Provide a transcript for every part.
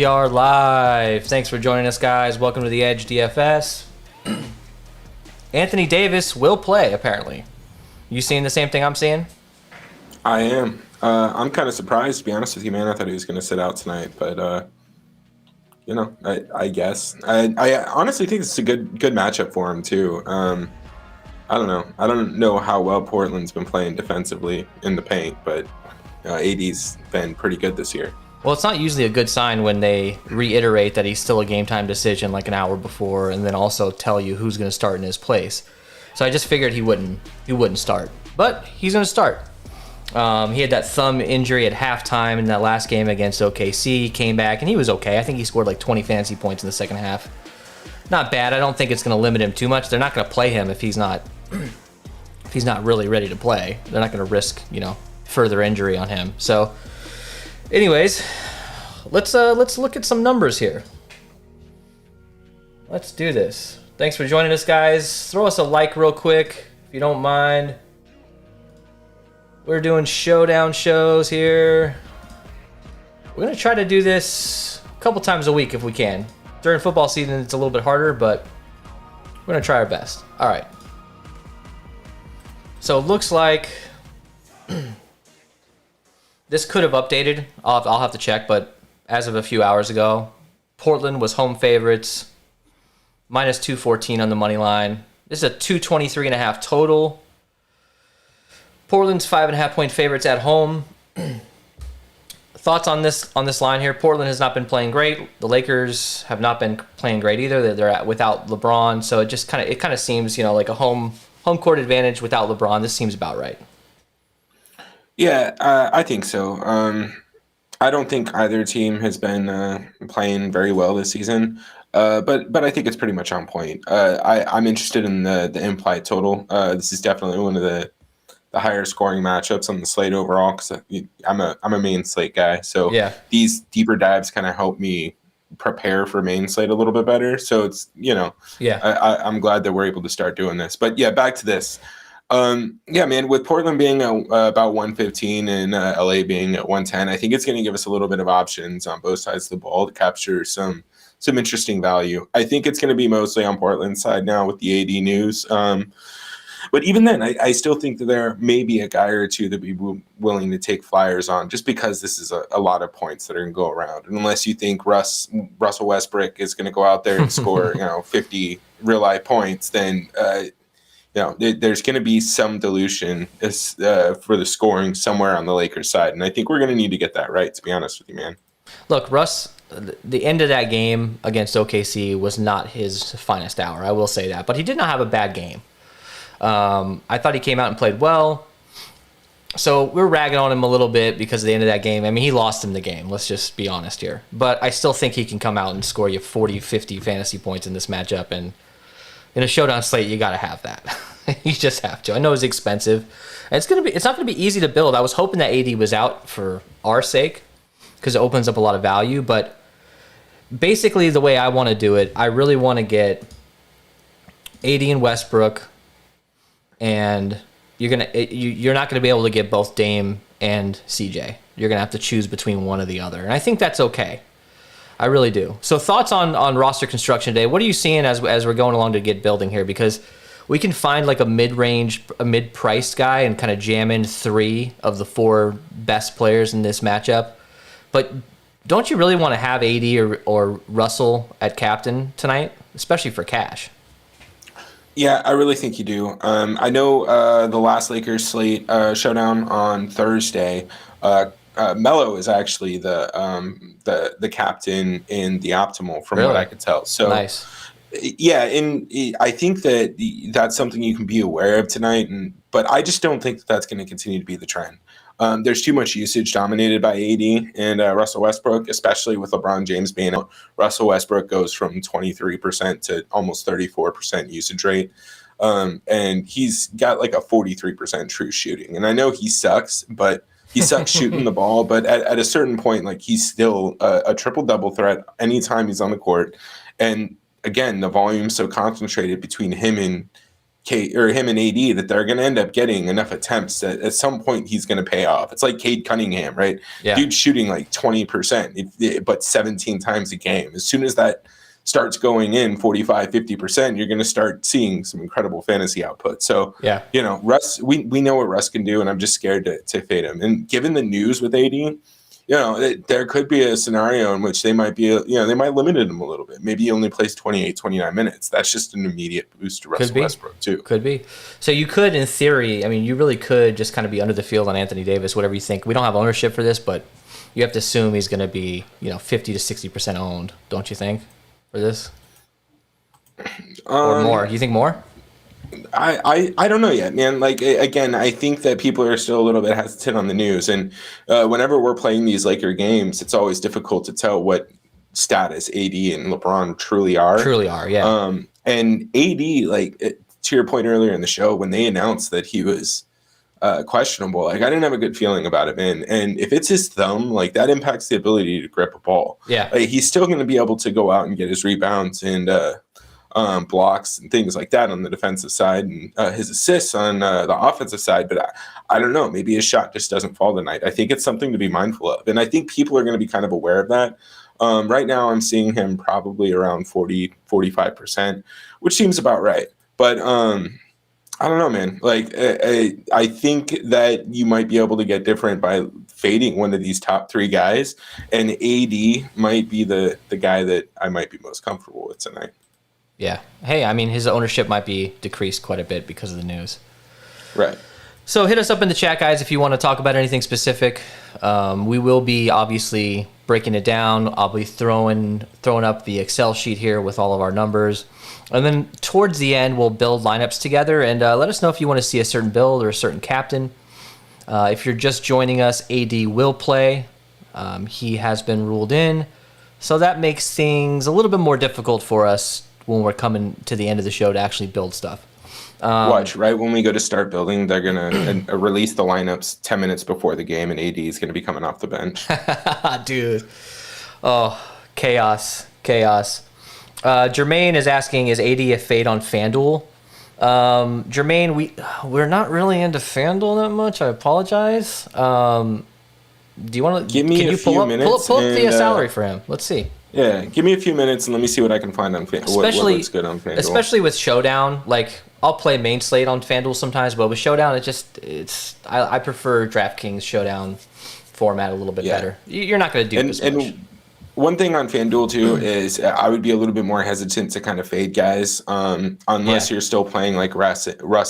We are live. Thanks for joining us, guys. Welcome to the Edge DFS. Anthony Davis will play, apparently. You seeing the same thing I'm seeing? I am. I'm kind of surprised, to be honest with you, man. I thought he was going to sit out tonight, but I guess I honestly think it's a good matchup for him too. I don't know. I don't know how well Portland's been playing defensively in the paint, but AD's been pretty good this year. Well, it's not usually a good sign when they reiterate that he's still a game-time decision like an hour before and then also tell you who's going to start in his place. So I just figured he wouldn't start. But he's going to start. He had that thumb injury at halftime in that last game against OKC. He came back, and he was okay. I think he scored like 20 fantasy points in the second half. Not bad. I don't think it's going to limit him too much. They're not going to play him if he's not really ready to play. They're not going to risk, further injury on him. So anyways, let's look at some numbers here. Let's do this. Thanks for joining us, guys. Throw us a like real quick, if you don't mind. We're doing showdown shows here. We're going to try to do this a couple times a week if we can. During football season, it's a little bit harder, but we're going to try our best. All right. So it looks like this could have updated. I'll have to check, but as of a few hours ago, Portland was home favorites, minus 214 on the money line. This is a 223.5 total. Portland's 5.5 point favorites at home. Thoughts on this line here? Portland has not been playing great. The Lakers have not been playing great either. They're without LeBron, so it kind of seems like a home court advantage without LeBron. This seems about right. Yeah, I think so. I don't think either team has been playing very well this season, but I think it's pretty much on point. I'm interested in the implied total. This is definitely one of the higher scoring matchups on the slate overall because I'm a main slate guy. So yeah, these deeper dives kind of help me prepare for main slate a little bit better. So it's I'm glad that we're able to start doing this. But yeah, back to this. Man, with Portland being about 115 and LA being at 110, I think it's going to give us a little bit of options on both sides of the ball to capture some interesting value. I think it's going to be mostly on Portland's side now with the AD news. But even then, I still think that there may be a guy or two that we'd be willing to take flyers on just because this is a lot of points that are going to go around. And unless you think Russell Westbrook is going to go out there and score 50 real-life points, then there's going to be some dilution for the scoring somewhere on the Lakers side. And I think we're going to need to get that right, to be honest with you, man. Look, Russ, the end of that game against OKC was not his finest hour. I will say that. But he did not have a bad game. I thought he came out and played well. So we're ragging on him a little bit because of the end of that game. I mean, he lost him the game. Let's just be honest here. But I still think he can come out and score you 40, 50 fantasy points in this matchup. And in a showdown slate, you got to have that. You just have to. I know it's expensive. And it's not going to be easy to build. I was hoping that AD was out for our sake because it opens up a lot of value. But basically, the way I want to do it, I really want to get AD and Westbrook. And you're not going to be able to get both Dame and CJ. You're going to have to choose between one or the other. And I think that's okay. I really do. So thoughts on roster construction today. What are you seeing as we're going along to get building here? Because we can find like a mid-priced guy and kind of jam in 3 of the 4 best players in this matchup. But don't you really want to have AD or Russell at captain tonight, especially for cash? Yeah, I really think you do. I know the last Lakers slate showdown on Thursday. Melo is actually the captain in the optimal, from what I could tell. So nice. Yeah, and I think that's something you can be aware of tonight. But I just don't think that's going to continue to be the trend. There's too much usage dominated by AD and Russell Westbrook, especially with LeBron James being out. Russell Westbrook goes from 23% to almost 34% usage rate. And he's got like a 43% true shooting. And I know he sucks, but he sucks shooting the ball. But at a certain point, like, he's still a triple-double threat anytime he's on the court. And again, the volume's so concentrated between him and him and AD that they're going to end up getting enough attempts that at some point he's going to pay off. It's like Cade Cunningham, right? Yeah. Dude's shooting like 20%, but 17 times a game. As soon as that starts going in 45, 50%, you're going to start seeing some incredible fantasy output. So, yeah, Russ, we know what Russ can do, and I'm just scared to fade him. And given the news with AD, there could be a scenario in which they might be, they might limit him a little bit. Maybe he only plays 28, 29 minutes. That's just an immediate boost to Russell Westbrook, too. Could be. So you could, in theory, you really could just kind of be under the field on Anthony Davis, whatever you think. We don't have ownership for this, but you have to assume he's going to be, 50 to 60% owned, don't you think, for this? Or more. You think more? I don't know yet, man. Like, again, I think that people are still a little bit hesitant on the news. And whenever we're playing these Laker games, it's always difficult to tell what status AD and LeBron truly are. Yeah. And AD, to your point earlier in the show, when they announced that he was questionable, I didn't have a good feeling about it, man. And if it's his thumb, that impacts the ability to grip a ball. Yeah. He's still going to be able to go out and get his rebounds and blocks and things like that on the defensive side, and his assists on the offensive side. But I don't know, maybe his shot just doesn't fall tonight. I think it's something to be mindful of. And I think people are going to be kind of aware of that. Right now I'm seeing him probably around 40, 45%, which seems about right. But I don't know, man. I think that you might be able to get different by fading one of these top three guys, and AD might be the guy that I might be most comfortable with tonight. Yeah. Hey, his ownership might be decreased quite a bit because of the news. Right. So hit us up in the chat, guys, if you want to talk about anything specific. We will be obviously breaking it down. I'll be throwing up the Excel sheet here with all of our numbers. And then towards the end, we'll build lineups together. And let us know if you want to see a certain build or a certain captain. If you're just joining us, AD will play. He has been ruled in. So that makes things a little bit more difficult for us when we're coming to the end of the show to actually build stuff. Watch, right when we go to start building, they're going to release the lineups 10 minutes before the game, and AD is going to be coming off the bench. Dude. Oh, chaos. Jermaine is asking, is AD a fade on FanDuel? Jermaine, we're not really into FanDuel that much. I apologize. Do you want to... Give me a few minutes. Pull up the salary for him. Let's see. Yeah, give me a few minutes and let me see what I can find on FanDuel. What looks good on FanDuel. Especially with Showdown. I'll play main slate on FanDuel sometimes, but with Showdown, I prefer Draftkings Showdown format a little bit better. You're not going to do this much. And one thing on FanDuel, too, is I would be a little bit more hesitant to kind of fade guys unless you're still playing Russ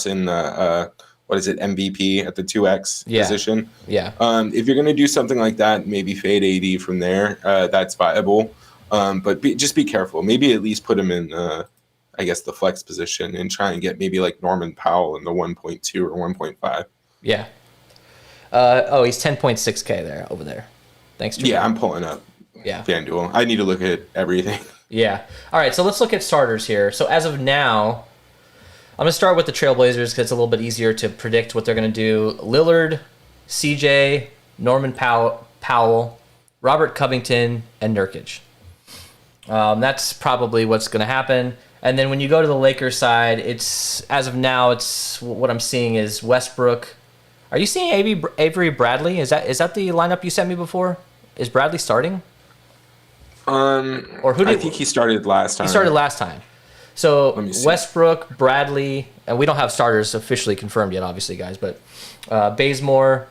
in the... what is it, MVP at the 2X position? Yeah. If you're going to do something like that, maybe fade AD from there. That's viable. But just be careful. Maybe at least put him in, the flex position and try and get maybe Norman Powell in the 1.2 or 1.5. Yeah. He's 10.6K there over there. Thanks, Jermaine. Yeah, I'm pulling up FanDuel. I need to look at everything. Yeah. All right, so let's look at starters here. So as of now, I'm going to start with the Trailblazers because it's a little bit easier to predict what they're going to do. Lillard, CJ, Norman Powell, Robert Covington, and Nurkic. That's probably what's going to happen. And then when you go to the Lakers side, as of now, what I'm seeing is Westbrook. Are you seeing Avery Bradley? Is that the lineup you sent me before? Is Bradley starting? I think he started last time. He started last time. So Westbrook, Bradley, and we don't have starters officially confirmed yet, obviously, guys, but Bazemore,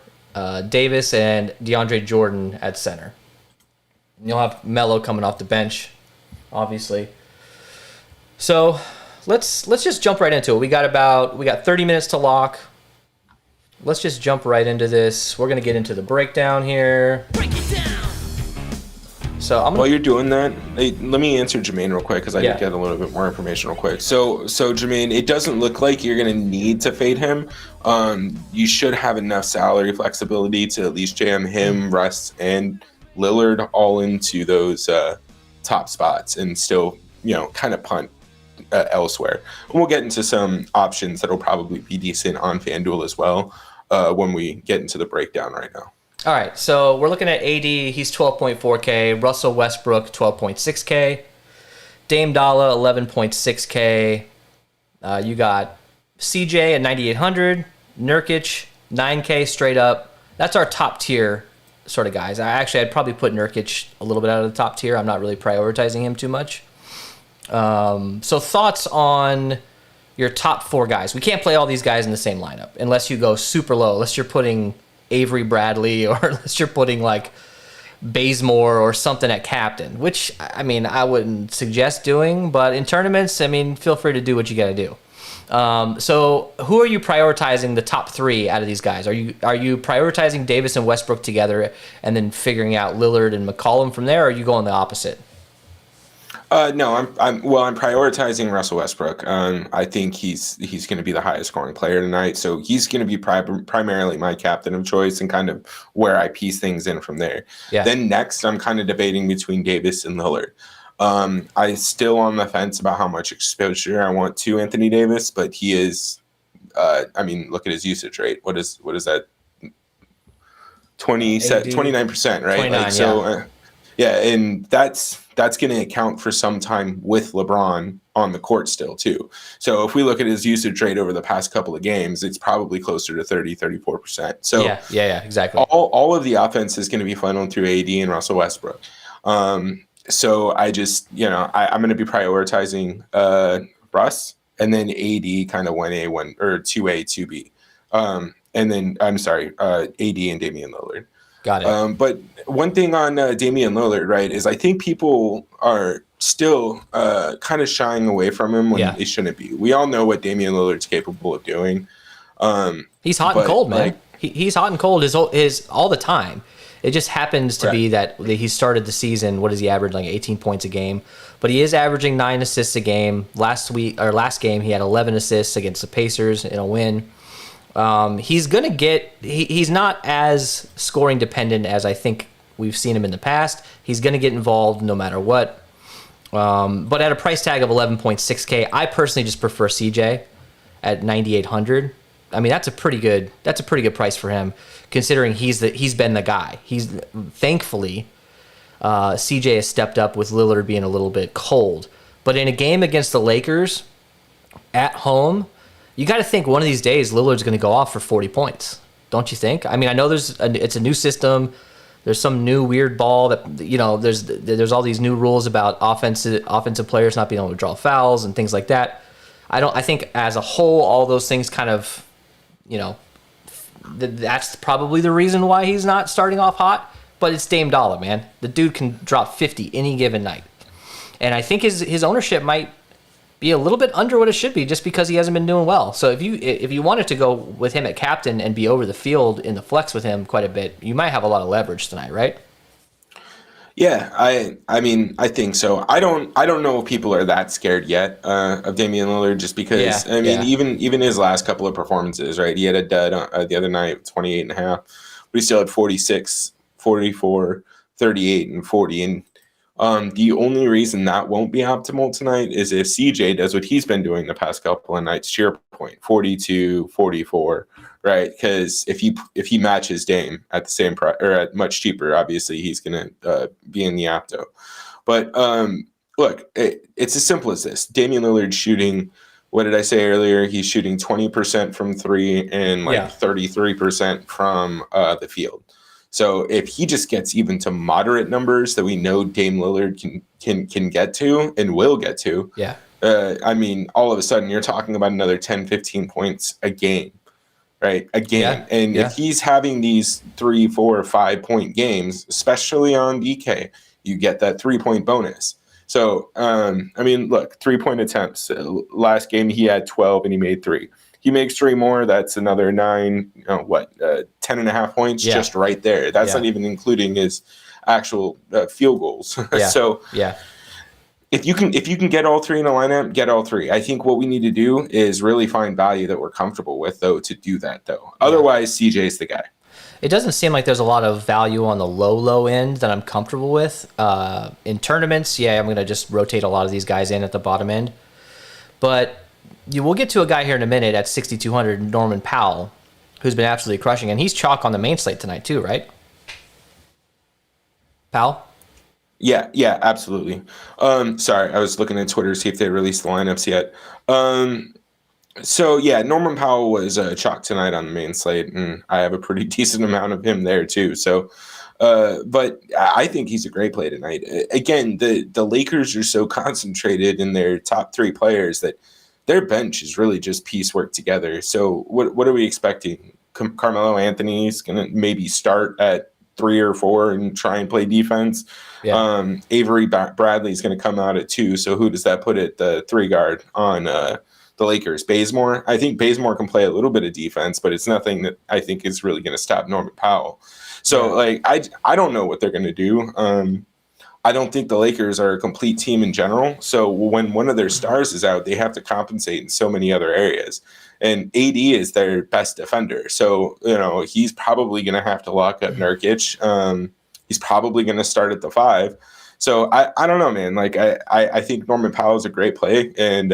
Davis, and DeAndre Jordan at center. You'll have Melo coming off the bench, obviously. So let's just jump right into it. We got 30 minutes to lock. Let's just jump right into this. We're gonna get into the breakdown here. Break it down. So while you're doing that, let me answer Jermaine real quick because I did get a little bit more information real quick. So Jermaine, it doesn't look like you're going to need to fade him. You should have enough salary flexibility to at least jam him, Russ, and Lillard all into those top spots and still, kind of punt elsewhere. And we'll get into some options that'll probably be decent on FanDuel as well when we get into the breakdown right now. All right, so we're looking at AD. He's 12.4K. Russell Westbrook, 12.6K. Dame Dollar, 11.6K. You got CJ at 9,800, Nurkic 9K straight up. That's our top tier sort of guys. I'd probably put Nurkic a little bit out of the top tier. I'm not really prioritizing him too much. So thoughts on your top 4 guys? We can't play all these guys in the same lineup unless you go super low. Unless you're putting Avery Bradley or unless you're putting like Bazemore or something at captain, which I mean I wouldn't suggest doing. But in tournaments, I mean, feel free to do what you got to do. So who are you prioritizing the top 3 out of these guys? Are you prioritizing Davis and Westbrook together and then figuring out Lillard and McCollum from there, or are you going the opposite? No, I'm prioritizing Russell Westbrook. I think he's going to be the highest scoring player tonight, so he's going to be primarily my captain of choice and kind of where I piece things in from there. Yeah. Then next, I'm kind of debating between Davis and Lillard. I'm still on the fence about how much exposure I want to Anthony Davis, but he is. I mean, look at his usage rate. What is that? 29%, right? 29, like, so, yeah, and that's going to account for some time with LeBron on the court still too. So if we look at his usage rate over the past couple of games, it's probably closer to 34%. So yeah, exactly. All of the offense is going to be funneled through AD and Russell Westbrook. So I just, I'm going to be prioritizing Russ and then AD kind of 1A, 2A, 2B. And then, I'm sorry, AD and Damian Lillard. Got it. But one thing on Damian Lillard, right, is I think people are still kind of shying away from him when they shouldn't be. We all know what Damian Lillard's capable of doing. He's hot and cold, man. He's hot and cold his all the time. It just happens to be that he started the season, what does he average, like 18 points a game? But he is averaging 9 assists a game. Last game, he had 11 assists against the Pacers in a win. He's going to get... He's not as scoring dependent as I think we've seen him in the past. He's going to get involved no matter what. But at a price tag of 11.6K, I personally just prefer CJ at 9,800. I mean, that's a pretty good price for him, considering he's been the guy. Thankfully, CJ has stepped up with Lillard being a little bit cold. But in a game against the Lakers at home, you got to think one of these days Lillard's going to go off for 40 points. Don't you think? I mean, I know it's a new system. There's some new weird ball that, there's all these new rules about offensive players not being able to draw fouls and things like that. I think as a whole, all those things kind of, that's probably the reason why he's not starting off hot. But it's Dame Dollar, man. The dude can drop 50 any given night. And I think his ownership might be a little bit under what it should be just because he hasn't been doing well. So if you wanted to go with him at captain and be over the field in the flex with him quite a bit, you might have a lot of leverage tonight, right? Yeah, I mean, I think so. I don't know if people are that scared yet of Damian Lillard, just because even his last couple of performances, right? He had a dud the other night, 28.5, but he still had 46, 44, 38, and 40. And the only reason that won't be optimal tonight is if CJ does what he's been doing the past couple of nights, to your point, 42, 44, right? Because if he matches Dame at the same price or at much cheaper, obviously he's going to be in the Apto. But look, it's as simple as this. Damian Lillard shooting, what did I say earlier? He's shooting 20% from 3 and 33% from the field. So if he just gets even to moderate numbers that we know Dame Lillard can get to and will get to, I mean, all of a sudden you're talking about another 10, 15 points a game, right? A game. If he's having these 3, 4, 5 point games, especially on DK, you get that 3-point bonus. So, I mean, look, 3-point attempts. Last game he had 12 and he made 3. He makes 3 more. That's another 9, 10.5 points just right there. That's not even including his actual field goals. So if you can get all 3 in a lineup, get all 3. I think what we need to do is really find value that we're comfortable with, though, to do that, though. Otherwise, CJ's the guy. It doesn't seem like there's a lot of value on the low end that I'm comfortable with. In tournaments, I'm going to just rotate a lot of these guys in at the bottom end. But we'll get to a guy here in a minute at 6,200, Norman Powell, who's been absolutely crushing. And he's chalk on the main slate tonight too, right? Powell? Yeah, absolutely. Sorry, I was looking at Twitter to see if they released the lineups yet. So yeah, Norman Powell was chalk tonight on the main slate, and I have a pretty decent amount of him there too. So, but I think he's a great play tonight. Again, the Lakers are so concentrated in their top three players that their bench is really just piecework together. So what are we expecting? Carmelo Anthony's going to maybe start at 3 or 4 and try and play defense. Yeah. Avery Bradley's going to come out at 2. So who does that put at the 3 guard on the Lakers? Bazemore. I think Bazemore can play a little bit of defense, but it's nothing that I think is really going to stop Norman Powell. So like I don't know what they're going to do. I don't think the Lakers are a complete team in general. So when one of their stars is out, they have to compensate in so many other areas. And AD is their best defender. So, he's probably going to have to lock up Nurkic. He's probably going to start at the 5. So I don't know, man. Like I think Norman Powell is a great play. And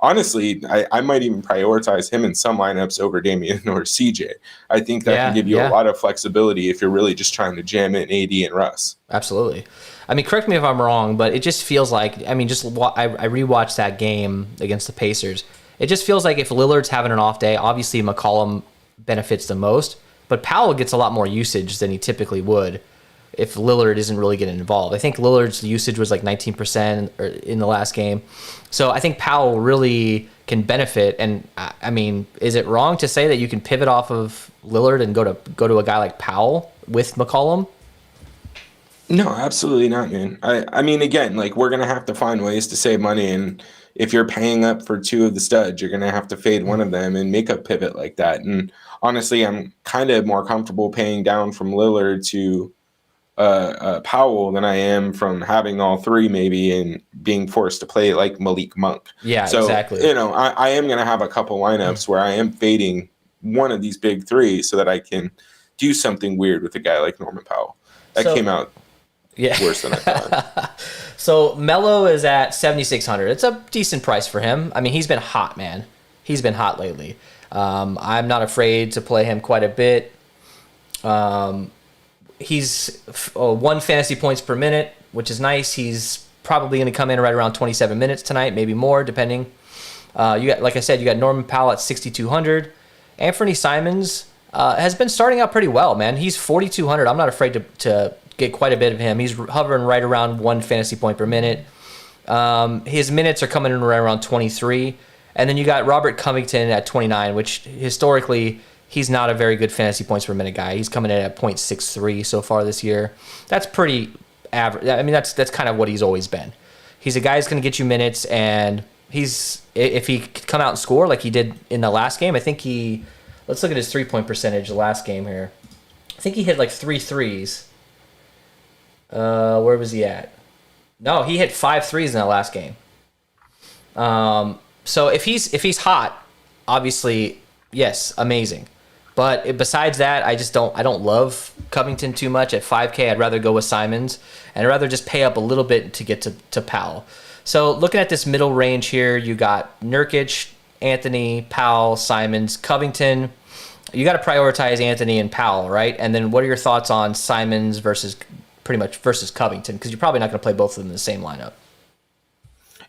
honestly, I might even prioritize him in some lineups over Damian or CJ. I think that can give you a lot of flexibility if you're really just trying to jam in AD and Russ. Absolutely. I mean, correct me if I'm wrong, but it just feels like, I rewatched that game against the Pacers. It just feels like if Lillard's having an off day, obviously McCollum benefits the most, but Powell gets a lot more usage than he typically would if Lillard isn't really getting involved. I think Lillard's usage was like 19% in the last game. So I think Powell really can benefit. And I mean, is it wrong to say that you can pivot off of Lillard and go to a guy like Powell with McCollum? No, absolutely not, man. I mean, again, like we're going to have to find ways to save money. And if you're paying up for 2 of the studs, you're going to have to fade one of them and make a pivot like that. And honestly, I'm kind of more comfortable paying down from Lillard to Powell than I am from having all 3 maybe and being forced to play like Malik Monk. Yeah, so, exactly. I am going to have a couple lineups where I am fading one of these big 3 so that I can do something weird with a guy like Norman Powell. That came out worse than I thought. So Melo is at 7,600. It's a decent price for him. I mean, he's been hot, man. He's been hot lately. I'm not afraid to play him quite a bit. He's 1 fantasy points per minute, which is nice. He's probably going to come in right around 27 minutes tonight, maybe more, depending. Like I said, you got Norman Powell at 6,200. Anthony Simons has been starting out pretty well, man. He's 4,200. I'm not afraid to get quite a bit of him. He's hovering right around 1 fantasy point per minute. His minutes are coming in right around 23. And then you got Robert Covington at 29, which historically he's not a very good fantasy points per minute guy. He's coming in at 0.63 so far this year. That's pretty average. I mean, that's kind of what he's always been. He's a guy who's going to get you minutes, and if he could come out and score like he did in the last game, I think let's look at his 3-point percentage the last game here. I think he hit like 3 threes. Where was he at? No, he hit 5 threes in that last game. So if he's hot, obviously, yes, amazing. But besides that, I don't love Covington too much at 5K. I'd rather go with Simons, and I'd rather just pay up a little bit to get to Powell. So looking at this middle range here, you got Nurkic, Anthony, Powell, Simons, Covington. You got to prioritize Anthony and Powell, right? And then what are your thoughts on Simons versus Covington? Because you're probably not going to play both of them in the same lineup.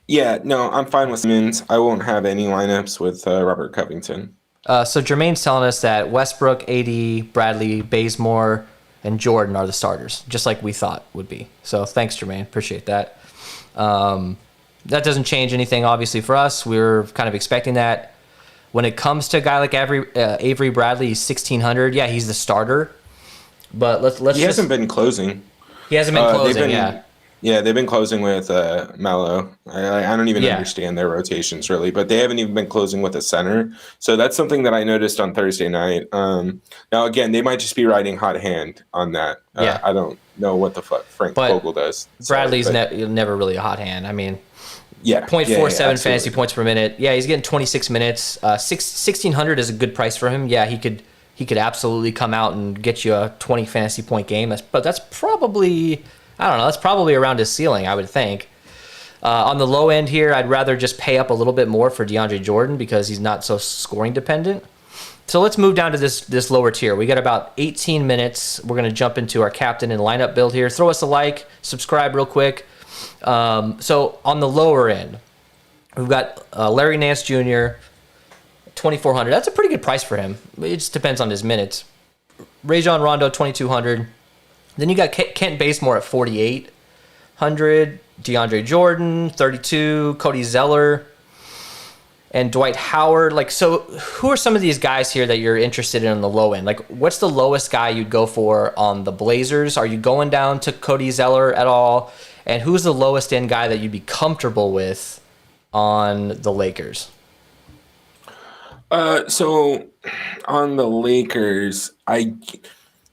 Yeah, no, I'm fine with Simons. I won't have any lineups with Robert Covington. So Jermaine's telling us that Westbrook, AD, Bradley, Bazemore, and Jordan are the starters, just like we thought would be. So thanks, Jermaine. Appreciate that. That doesn't change anything, obviously, for us. We were kind of expecting that. When it comes to a guy like Avery Bradley, he's 1,600. Yeah, he's the starter. But he hasn't been closing. He hasn't been closing, yeah. Yeah, they've been closing with Melo. I don't even understand their rotations, really. But they haven't even been closing with a center. So that's something that I noticed on Thursday night. Now, again, they might just be riding hot hand on that. I don't know what the fuck Frank Vogel does. Bradley's never really a hot hand. I mean, 0.47 fantasy points per minute. Yeah, he's getting 26 minutes. 1,600 is a good price for him. Yeah, he could absolutely come out and get you a 20 fantasy point game. But that's probably, I don't know, that's probably around his ceiling, I would think. On the low end here, I'd rather just pay up a little bit more for DeAndre Jordan because he's not so scoring dependent. So let's move down to this lower tier. We got about 18 minutes. We're going to jump into our captain and lineup build here. Throw us a like, subscribe real quick. So on the lower end, we've got Larry Nance Jr., 2,400. That's a pretty good price for him. It just depends on his minutes. Rajon Rondo, 2,200. Then you got Kent Bazemore at 4,800. DeAndre Jordan, 32. Cody Zeller. And Dwight Howard. Like, so who are some of these guys here that you're interested in on the low end? Like, what's the lowest guy you'd go for on the Blazers? Are you going down to Cody Zeller at all? And who's the lowest end guy that you'd be comfortable with on the Lakers? So on the Lakers, I'm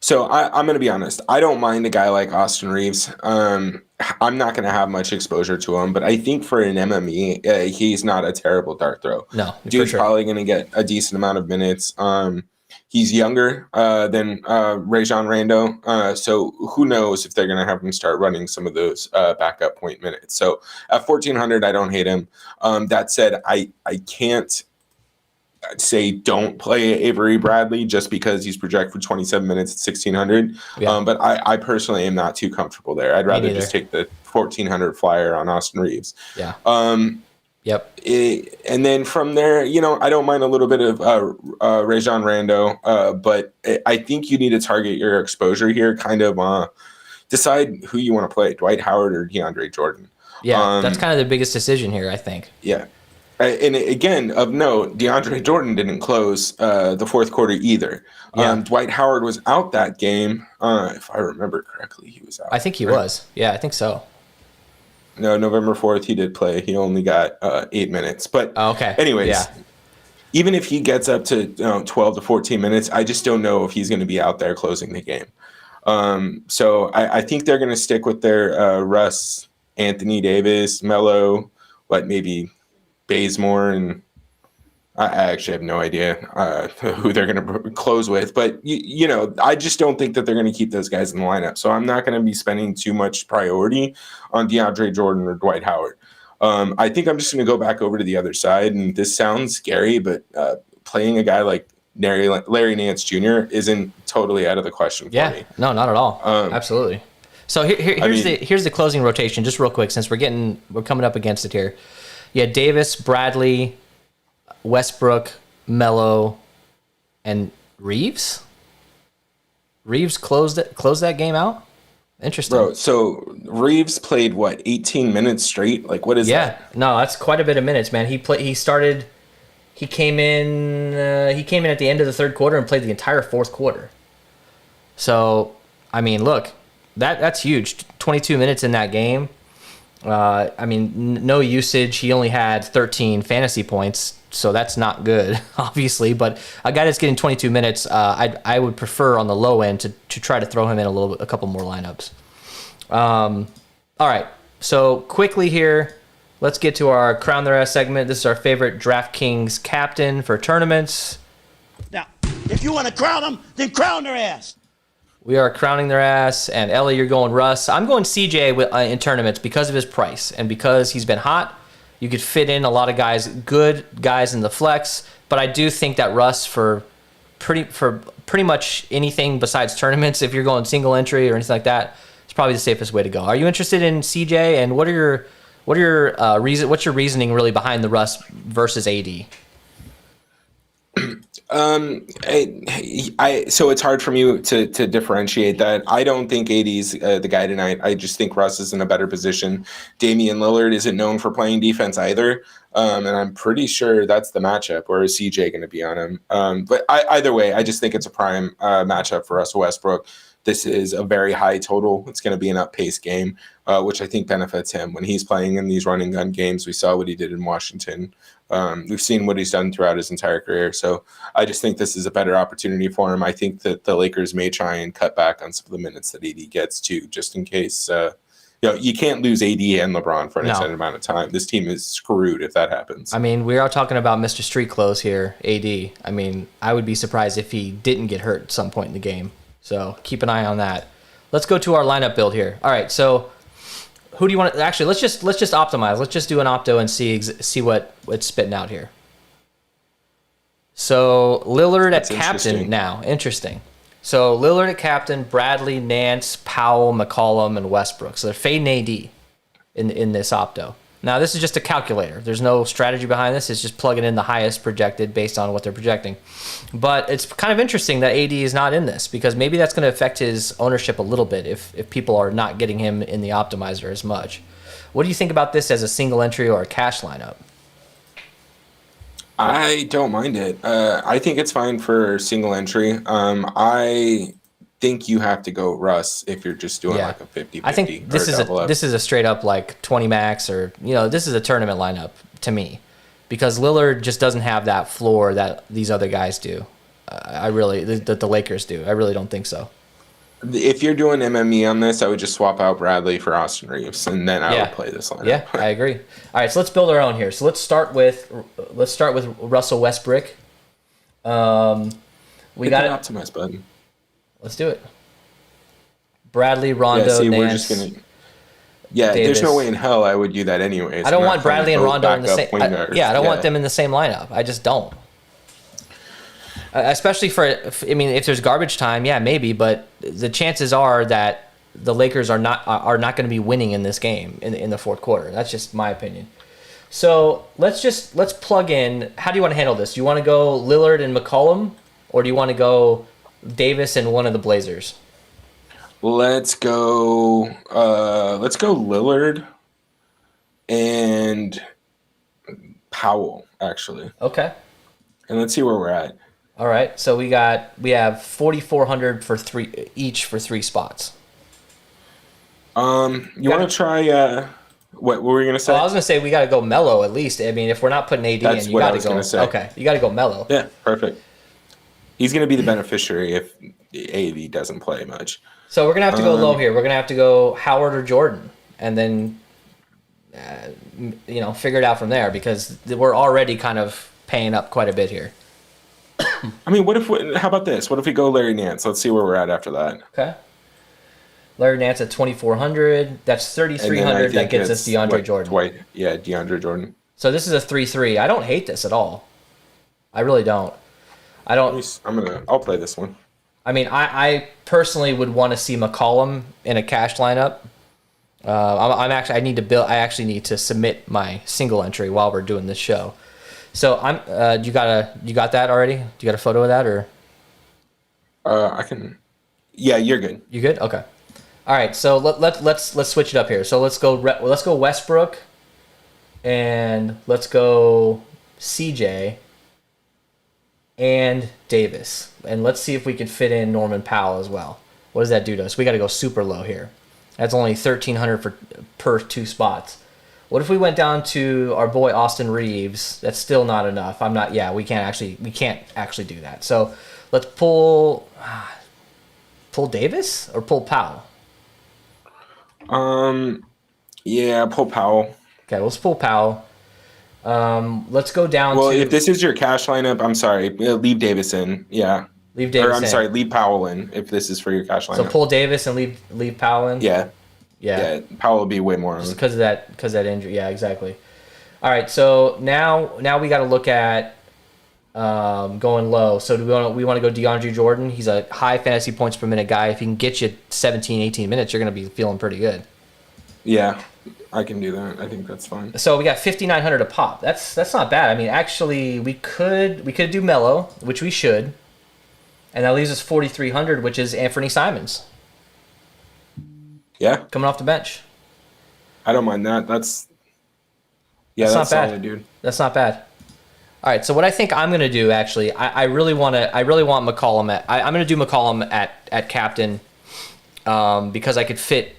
going to be honest. I don't mind a guy like Austin Reeves. I'm not going to have much exposure to him, but I think for an MME, he's not a terrible dart throw. No, dude's probably going to get a decent amount of minutes. He's younger than Rajon Rondo, so who knows if they're going to have him start running some of those backup point minutes. So at 1,400, I don't hate him. That said, I can't say don't play Avery Bradley just because he's projected for 27 minutes at 1,600. Yeah. But I personally am not too comfortable there. I'd rather just take the 1,400 flyer on Austin Reeves. Yeah. Yep. And then from there, I don't mind a little bit of Rajon Rondo, but I think you need to target your exposure here, kind of decide who you want to play, Dwight Howard or DeAndre Jordan. Yeah, that's kind of the biggest decision here, I think. Yeah. And again, of note, DeAndre Jordan didn't close the fourth quarter either. Yeah. Dwight Howard was out that game. If I remember correctly, he was out. I think he was. Yeah, I think so. No, November 4th, he did play. He only got 8 minutes. But anyways, even if he gets up to 12 to 14 minutes, I just don't know if he's going to be out there closing the game. So I think they're going to stick with their Russ, Anthony Davis, Melo, maybe Bazemore, and I actually have no idea who they're going to close with. But, I just don't think that they're going to keep those guys in the lineup. So I'm not going to be spending too much priority on DeAndre Jordan or Dwight Howard. I think I'm just going to go back over to the other side. And this sounds scary, but playing a guy like Larry Nance Jr. isn't totally out of the question for me. No, not at all. Absolutely. So here's the closing rotation, just real quick, since we're coming up against it here. Yeah, Davis, Bradley, Westbrook, Melo, and Reeves. Reeves closed that game out. Interesting, bro. So Reeves played 18 minutes straight? Like, what is that? Yeah, no, that's quite a bit of minutes, man. He came in at the end of the third quarter and played the entire fourth quarter. So, I mean, look, that's huge. 22 minutes in that game. No usage. He only had 13 fantasy points, so that's not good, obviously. But a guy that's getting 22 minutes, I would prefer on the low end to try to throw him in a couple more lineups. All right, so quickly here, let's get to our Crown Their Ass segment. This is our favorite Draftkings captain for tournaments. Now, if you want to crown them, then crown their ass. We are crowning their ass, and Ellie, you're going Russ. I'm going CJ in tournaments because of his price and because he's been hot. You could fit in a lot of good guys in the flex, but I do think that Russ for pretty much anything besides tournaments, if you're going single entry or anything like that, it's probably the safest way to go. Are you interested in CJ? And what's your reasoning really behind the Russ versus AD? So it's hard for me to differentiate that. I don't think AD's the guy tonight. I just think Russ is in a better position. Damian Lillard isn't known for playing defense either, and I'm pretty sure that's the matchup. Or is CJ going to be on him? But either way, I just think it's a prime matchup for Russell Westbrook. This is a very high total. It's going to be an up-paced game, which I think benefits him. When he's playing in these running gun games, we saw what he did in Washington. We've seen what he's done throughout his entire career. So I just think this is a better opportunity for him. I think that the Lakers may try and cut back on some of the minutes that AD gets too, just in case. You can't lose AD and LeBron for an extended amount of time. This team is screwed if that happens. I mean, we are talking about Mr. Street Clothes here, AD. I mean, I would be surprised if he didn't get hurt at some point in the game. So keep an eye on that. Let's go to our lineup build here. All right, so who do you want to actually? Let's just optimize. Let's just do an opto and see what it's spitting out here. So Lillard at captain now. Interesting. So Lillard at captain, Bradley, Nance, Powell, McCollum, and Westbrook. So they're fading AD in this opto. Now, this is just a calculator. There's no strategy behind this. It's just plugging in the highest projected based on what they're projecting. But it's kind of interesting that AD is not in this because maybe that's going to affect his ownership a little bit if people are not getting him in the optimizer as much. What do you think about this as a single entry or a cash lineup? I don't mind it. I think it's fine for single entry. I think you have to go Russ if you're just doing like a 50-50. I think this is a straight up like 20 max or, this is a tournament lineup to me because Lillard just doesn't have that floor that these other guys do. That the Lakers do. I really don't think so. If you're doing MME on this, I would just swap out Bradley for Austin Reeves, and then I would play this lineup. Yeah, I agree. All right, so let's build our own here. So let's start with Russell Westbrook. We got an optimize button. Let's do it. Bradley, Rondo, Nance. We're just gonna. Yeah, Davis. There's no way in hell I would do that anyways. I don't want Bradley and Rondo in the same. I don't want them in the same lineup. I just don't. Especially if there's garbage time, maybe, but the chances are that the Lakers are not going to be winning in this game in the fourth quarter. That's just my opinion. So let's plug in. How do you want to handle this? Do you want to go Lillard and McCollum, or do you want to go Davis and one of the Blazers? Let's go Lillard and Powell, actually. Okay. And let's see where we're at. All right, so we have 4,400 for three spots. You want to try? What were we gonna say? Well, I was gonna say we got to go Melo at least. I mean, if we're not putting AD in, you got to go. Okay, you got to go Melo. Yeah, perfect. He's gonna be the beneficiary if AD doesn't play much. So we're gonna have to go low here. We're gonna have to go Howard or Jordan, and then figure it out from there because we're already kind of paying up quite a bit here. I mean, how about this? What if we go Larry Nance? Let's see where we're at after that. Okay. Larry Nance at 2,400. That's 3,300. That gets us DeAndre Jordan. DeAndre Jordan. So this is a 3-3. I don't hate this at all. I really don't. I'll play this one. I mean, I personally would want to see McCollum in a cash lineup. I actually need to submit my single entry while we're doing this show. So you got that already? Do you got a photo of that or? I can. Yeah, you're good. You good? Okay. All right. So let's switch it up here. So let's go Westbrook, and let's go CJ and Davis, and let's see if we can fit in Norman Powell as well. What does that do to us? We got to go super low here. That's only 1,300 per two spots. What if we went down to our boy Austin Reeves? That's still not enough. We can't actually do that. So let's pull Davis or pull Powell. Pull Powell. Okay, let's pull Powell. Let's go down. Well, if this is your cash lineup, I'm sorry, leave Davis in. Yeah. Leave Davis in. Sorry, leave Powell in if this is for your cash lineup. So pull Davis and leave Powell in. Yeah. Yeah, Powell will be way more. Just because of that injury. Yeah, exactly. All right, so now we got to look at going low. So we want to go DeAndre Jordan. He's a high fantasy points per minute guy. If he can get you 17, 18 minutes, you're going to be feeling pretty good. Yeah, I can do that. I think that's fine. So we got 5,900 a pop. That's not bad. I mean, actually, we could do Melo, which we should, and that leaves us 4,300, which is Anthony Simons. Yeah, coming off the bench. I don't mind that. That's not bad, solid, dude. That's not bad. All right, so what I think I'm gonna do actually, I really want McCollum I'm gonna do McCollum at captain, because I could fit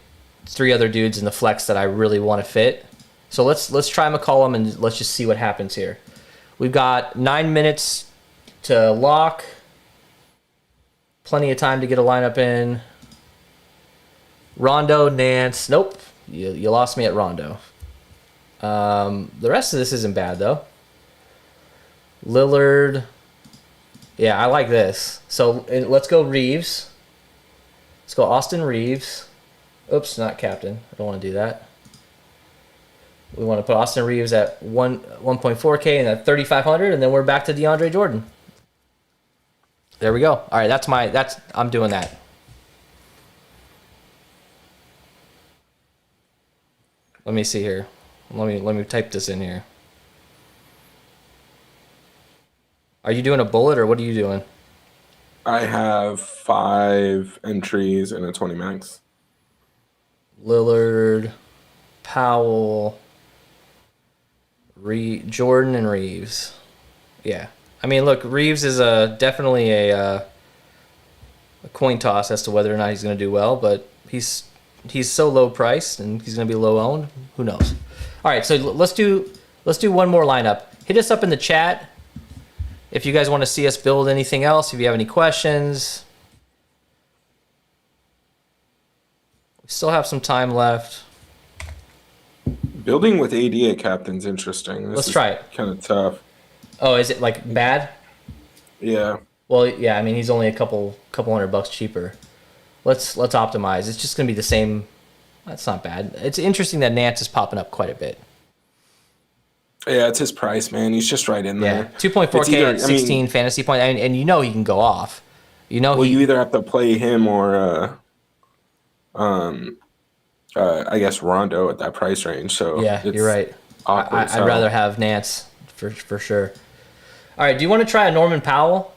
three other dudes in the flex that I really want to fit. So let's try McCollum and let's just see what happens here. We've got 9 minutes to lock. Plenty of time to get a lineup in. Rondo, Nance. Nope. You lost me at Rondo. The rest of this isn't bad, though. Lillard. Yeah, I like this. So let's go Reeves. Let's go Austin Reeves. Oops, not captain. I don't want to do that. We want to put Austin Reeves at 1.4K and at 3,500, and then we're back to DeAndre Jordan. There we go. All right, I'm doing that. Let me see here. Let me type this in here. Are you doing a bullet or what are you doing? I have 5 entries and a 20 max. Lillard, Powell, Jordan, and Reeves. Yeah. I mean, look, Reeves is definitely a coin toss as to whether or not he's going to do well, but he's so low priced and he's going to be low owned. Who knows? All right, so let's do one more lineup. Hit us up in the chat if you guys want to see us build anything else. If you have any questions, we still have some time left. Building with AD at captain's interesting. Let's try it. Kind of tough. Oh, is it like bad? Yeah. Well, yeah. I mean, he's only a couple $100 cheaper. Let's optimize. It's just gonna be the same. That's not bad. It's interesting that Nance is popping up quite a bit. Yeah, it's his price, man. He's just right in there. 2.4K at 16 fantasy points, and you know he can go off. You know, you either have to play him or I guess Rondo at that price range. So yeah, you're right. I'd rather have Nance for sure. All right, do you want to try a Norman Powell?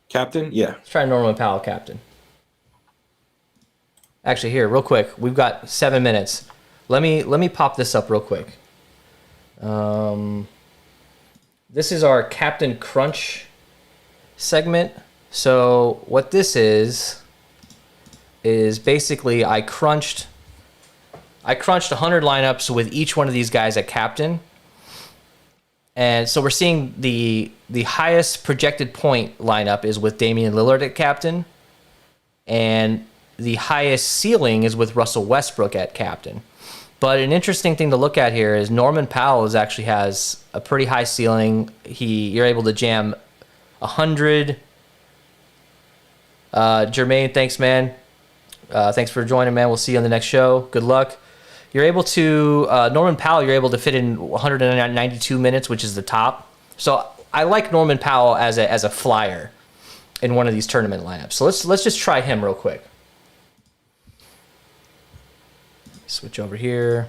Captain? Yeah. Let's try Norman Powell, captain. Actually, here, real quick. We've got 7 minutes. Let me pop this up real quick. This is our Captain Crunch segment. So what this is basically I crunched 100 lineups with each one of these guys at captain. And so we're seeing the highest projected point lineup is with Damian Lillard at captain, and the highest ceiling is with Russell Westbrook at captain. But an interesting thing to look at here is Norman Powell actually has a pretty high ceiling. You're able to jam 100. Jermaine, thanks, man. Thanks for joining, man. We'll see you on the next show. Good luck. You're able to Norman Powell. You're able to fit in 192 minutes, which is the top. So I like Norman Powell as a flyer in one of these tournament lineups. So let's just try him real quick. Switch over here.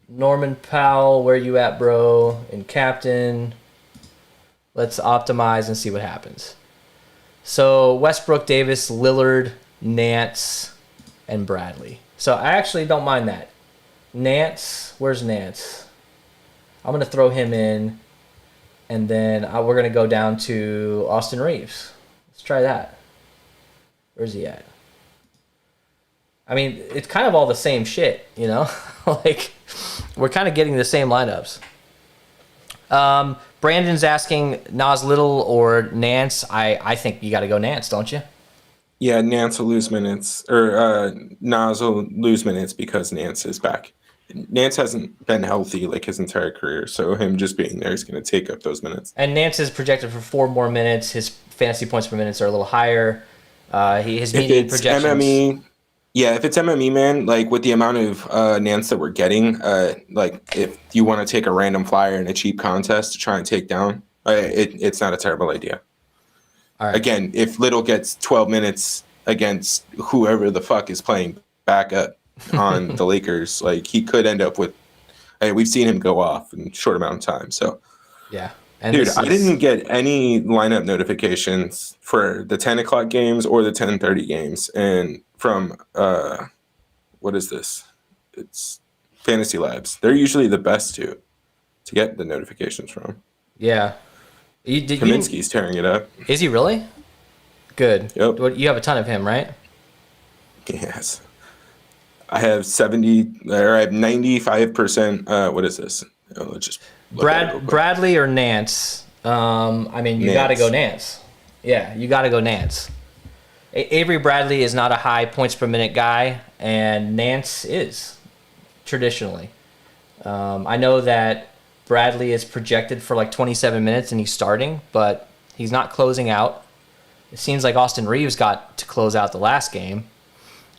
Norman Powell, where you at, bro? In captain. Let's optimize and see what happens. So Westbrook, Davis, Lillard, Nance, and Bradley. So I actually don't mind that. Nance, where's Nance? I'm going to throw him in, and then we're going to go down to Austin Reeves. Let's try that. Where's he at? I mean, it's kind of all the same shit, you know? Like, we're kind of getting the same lineups. Brandon's asking Nas Little or Nance. I think you got to go Nance, don't you? Yeah, Nance will lose minutes, or Nas will lose minutes because Nance is back. Nance hasn't been healthy like his entire career, so him just being there is going to take up those minutes. And Nance is projected for 4 more minutes. His fantasy points per minutes are a little higher. His median projections. MME, yeah, if it's MME, man, like with the amount of Nance that we're getting, like if you want to take a random flyer in a cheap contest to try and take down, it's not a terrible idea. All right. Again, if Little gets 12 minutes against whoever the fuck is playing backup on the Lakers, like he could end up with. We've seen him go off in a short amount of time. So, yeah, and dude, I didn't get any lineup notifications for the 10 o'clock games or the 10:30 games, and from what is this? It's Fantasy Labs. They're usually the best to get the notifications from. Yeah. Kaminsky's tearing it up. Is he really? Good. Yep. You have a ton of him, right? Yes. I have 95%. What is this? Let's just Bradley or Nance. I mean, you got to go Nance. Yeah, you got to go Nance. Avery Bradley is not a high points per minute guy, and Nance is traditionally. I know that Bradley is projected for like 27 minutes and he's starting, but he's not closing out. It seems like Austin Reeves got to close out the last game.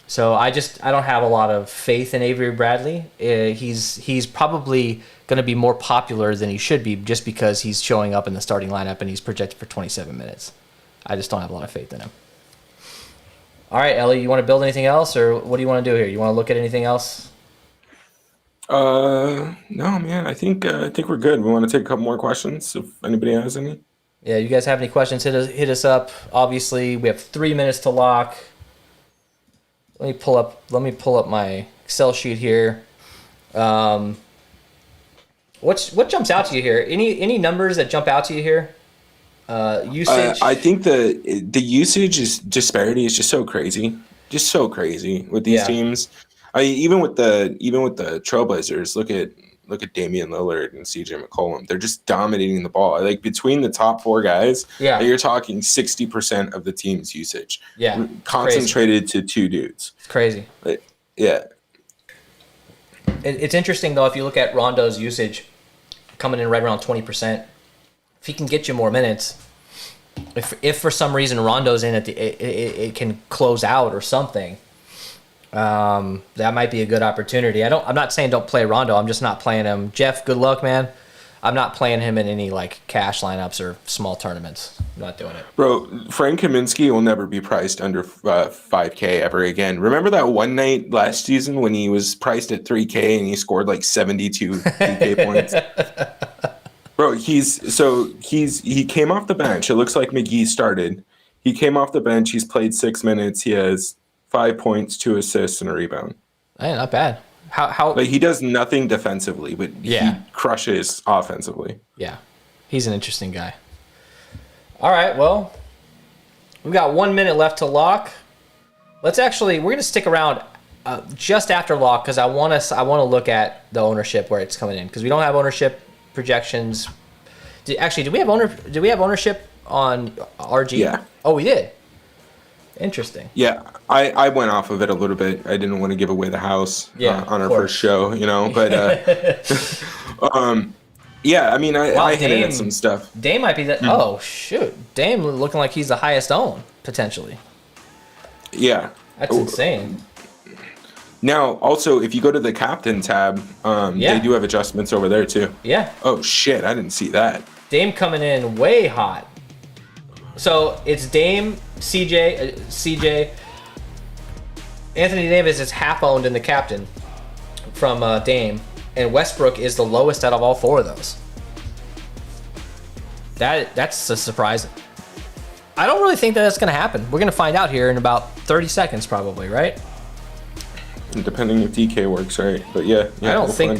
So I don't have a lot of faith in Avery Bradley. He's probably going to be more popular than he should be just because he's showing up in the starting lineup and he's projected for 27 minutes. I just don't have a lot of faith in him. All right, Ellie, you want to build anything else, or what do you want to do here? You want to look at anything else? No, man. I think we're good. We want to take a couple more questions if anybody has any. Yeah, you guys have any questions? Hit us up. Obviously, we have 3 minutes to lock. Let me pull up my Excel sheet here. What jumps out to you here? Any numbers that jump out to you here? Usage. I think the usage disparity is just so crazy with these teams. Even with the Trailblazers, look at Damian Lillard and CJ McCollum. They're just dominating the ball. Like between the top 4 guys, you're talking 60% of the team's usage. Yeah, concentrated to 2 dudes. It's crazy. Yeah. It's interesting though if you look at Rondo's usage coming in right around 20%. If he can get you more minutes, if for some reason Rondo's in it can close out or something. That might be a good opportunity. I'm not saying don't play Rondo. I'm just not playing him. Jeff, good luck, man. I'm not playing him in any like cash lineups or small tournaments. I'm not doing it. Bro, Frank Kaminsky will never be priced under 5K ever again. Remember that one night last season when he was priced at 3K and he scored like 72 3K points? Bro, he came off the bench. It looks like McGee started. He came off the bench. He's played 6 minutes. He has 5 points, 2 assists, and a rebound. Hey, not bad. How? Like he does nothing defensively, but he crushes offensively. Yeah, he's an interesting guy. All right, well, we've got 1 minute left to lock. We're gonna stick around just after lock because I want to look at the ownership where it's coming in because we don't have ownership projections. Do we have ownership on RG? Yeah. Oh, we did. Interesting. Yeah, I went off of it a little bit. I didn't want to give away the house on our first show, but yeah, I mean, I hinted at some stuff. Dame might be that. Oh shoot, Dame looking like he's the highest owned potentially. Yeah, that's insane. Now, also, if you go to the captain tab, they do have adjustments over there too. Yeah. Oh shit, I didn't see that. Dame coming in way hot. So it's Dame, CJ. Anthony Davis is half owned in the captain from Dame, and Westbrook is the lowest out of all 4 of those. That's a surprise. I don't really think that's going to happen. We're going to find out here in about 30 seconds, probably, right? Depending if DK works, right? But yeah, I don't think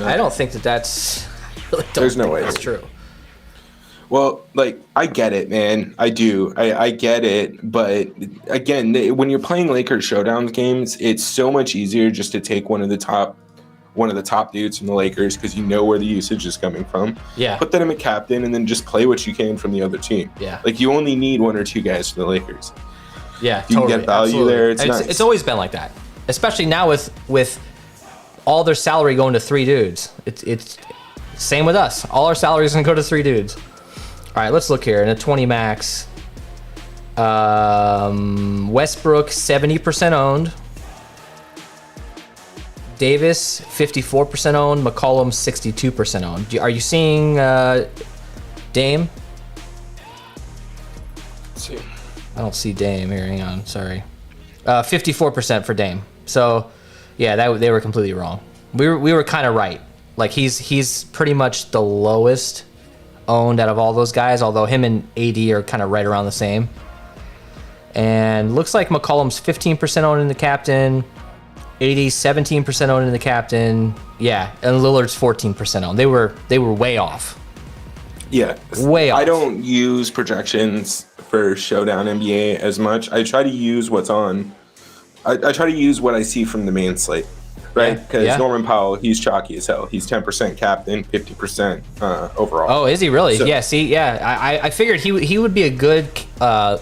that's. Really There's no way that's true. Well, like, I get it, man. I do. I get it. But again, when you're playing Lakers Showdown games, it's so much easier just to take one of the top dudes from the Lakers because you know where the usage is coming from. Yeah. Put them a captain and then just play what you can from the other team. Yeah. Like, you only need 1 or 2 guys for the Lakers. Yeah, you can get value there. It's nice. It's always been like that, especially now with all their salary going to 3 dudes. It's same with us. All our salaries gonna go to 3 dudes. All right, let's look here. In a 20 max, Westbrook 70% owned, Davis 54% owned, McCollum 62% owned. Are you seeing Dame? Let's see. I don't see Dame here. Hang on, sorry. 54% for Dame. So yeah, they were completely wrong. We were kind of right. Like he's pretty much the lowest owned out of all those guys, although him and AD are kind of right around the same. And looks like McCollum's 15% owned in the captain, AD 17% owned in the captain. Yeah, and Lillard's 14% owned. They were way off. Yeah, way off. I don't use projections for Showdown NBA as much. I try to use what's on. I try to use what I see from the main slate. Right, because Norman Powell, he's chalky as hell. He's 10% captain, 50% overall. Oh, is he really? So, I figured he would be a good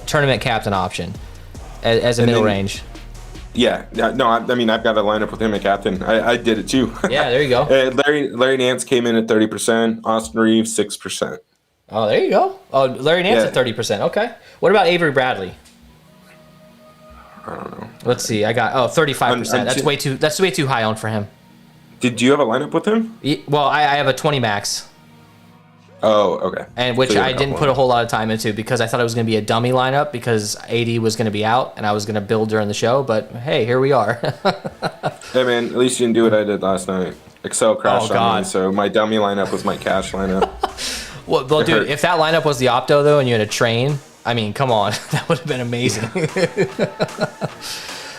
tournament captain option as a middle range. Yeah, no, I mean I've got a lineup with him at captain. I did it too. Yeah, there you go. Larry Nance came in at 30%. Austin Reeves 6%. Oh, there you go. Oh, Larry Nance at 30%. Okay. What about Avery Bradley? I don't know. Let's see. I got 35%. That's way too high on for him. Did you have a lineup with him? Well, I have a 20 max. Oh, okay. And which I didn't put a whole lot of time into because I thought it was going to be a dummy lineup because AD was going to be out and I was going to build during the show. But hey, here we are. Hey man, at least you didn't do what I did last night. Excel crashed on me, so my dummy lineup was my cash lineup. Well, dude, if that lineup was the opto though, and you had a train, I mean, come on, that would have been amazing.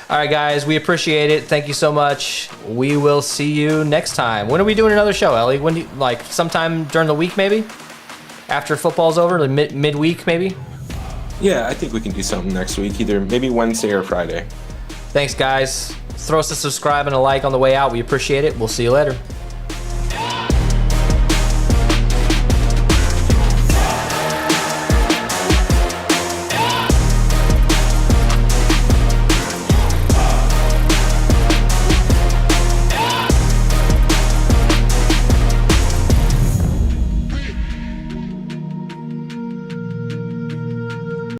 All right, guys, we appreciate it. Thank you so much. We will see you next time. When are we doing another show, Ellie? When do you, like sometime during the week, maybe after football's over, like midweek, maybe? Yeah, I think we can do something next week, either maybe Wednesday or Friday. Thanks, guys. Throw us a subscribe and a like on the way out. We appreciate it. We'll see you later.